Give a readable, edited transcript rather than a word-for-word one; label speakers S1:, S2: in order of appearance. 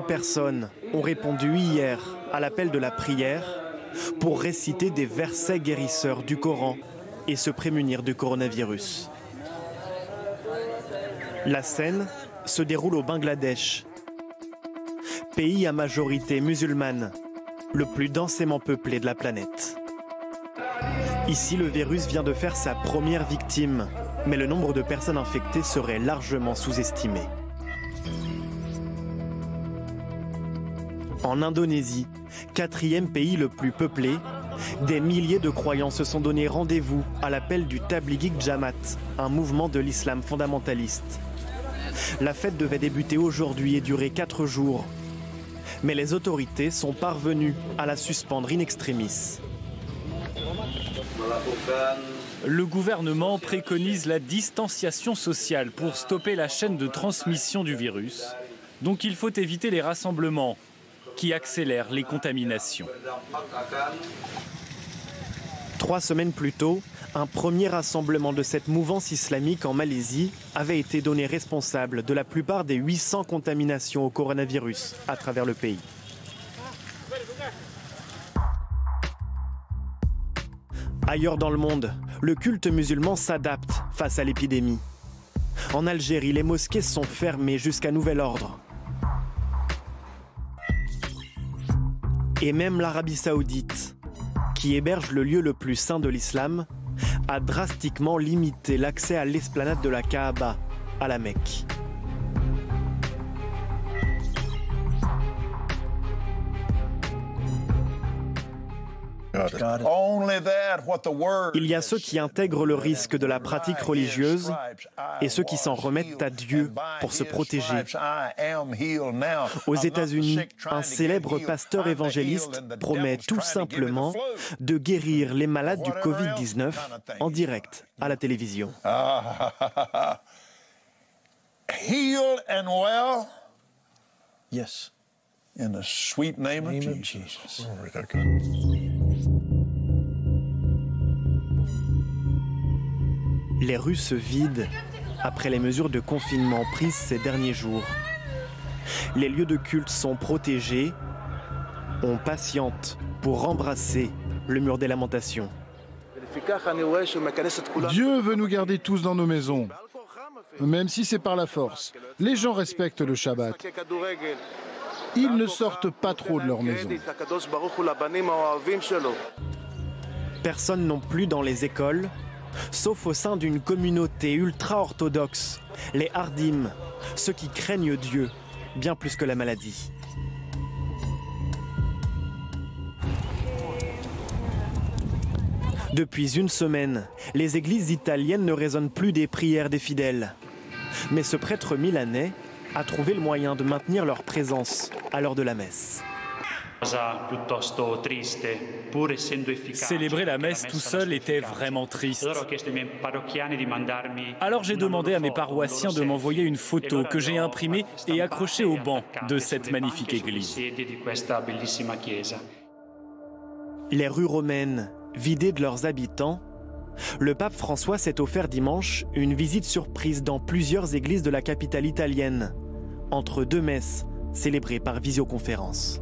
S1: personnes ont répondu hier à l'appel de la prière pour réciter des versets guérisseurs du Coran et se prémunir du coronavirus. La scène se déroule au Bangladesh, pays à majorité musulmane, le plus densément peuplé de la planète. Ici, le virus vient de faire sa première victime, mais le nombre de personnes infectées serait largement sous-estimé. En Indonésie, 4e pays le plus peuplé, des milliers de croyants se sont donné rendez-vous à l'appel du Tablighi Jamaat, un mouvement de l'islam fondamentaliste. La fête devait débuter aujourd'hui et durer 4 jours. Mais les autorités sont parvenues à la suspendre in extremis.
S2: Le gouvernement préconise la distanciation sociale pour stopper la chaîne de transmission du virus. Donc il faut éviter les rassemblements qui accélèrent les contaminations.
S1: 3 semaines plus tôt, un premier rassemblement de cette mouvance islamique en Malaisie avait été donné responsable de la plupart des 800 contaminations au coronavirus à travers le pays. Ailleurs dans le monde, le culte musulman s'adapte face à l'épidémie. En Algérie, les mosquées sont fermées jusqu'à nouvel ordre. Et même l'Arabie saoudite, qui héberge le lieu le plus saint de l'islam, a drastiquement limité l'accès à l'esplanade de la Kaaba, à la Mecque. Il y a ceux qui intègrent le risque de la pratique religieuse et ceux qui s'en remettent à Dieu pour se protéger. Aux États-Unis, un célèbre pasteur évangéliste promet tout simplement de guérir les malades du Covid-19 en direct à la télévision.
S3: Heal and well. Yes. In the sweet name of Jesus.
S1: Les rues se vident après les mesures de confinement prises ces derniers jours. Les lieux de culte sont protégés. On patiente pour embrasser le mur des lamentations.
S4: Dieu veut nous garder tous dans nos maisons, même si c'est par la force. Les gens respectent le Shabbat. Ils ne sortent pas trop de leur maison.
S1: Personne non plus dans les écoles, sauf au sein d'une communauté ultra-orthodoxe, les Hardim, ceux qui craignent Dieu bien plus que la maladie. Depuis une semaine, les églises italiennes ne résonnent plus des prières des fidèles. Mais ce prêtre milanais a trouvé le moyen de maintenir leur présence à l'heure de la messe.
S2: Célébrer la messe tout seul était vraiment triste. Alors j'ai demandé à mes paroissiens de m'envoyer une photo que j'ai imprimée et accrochée au banc de cette magnifique église.
S1: Les rues romaines, vidées de leurs habitants, le pape François s'est offert dimanche une visite surprise dans plusieurs églises de la capitale italienne, entre 2 messes célébrées par visioconférence.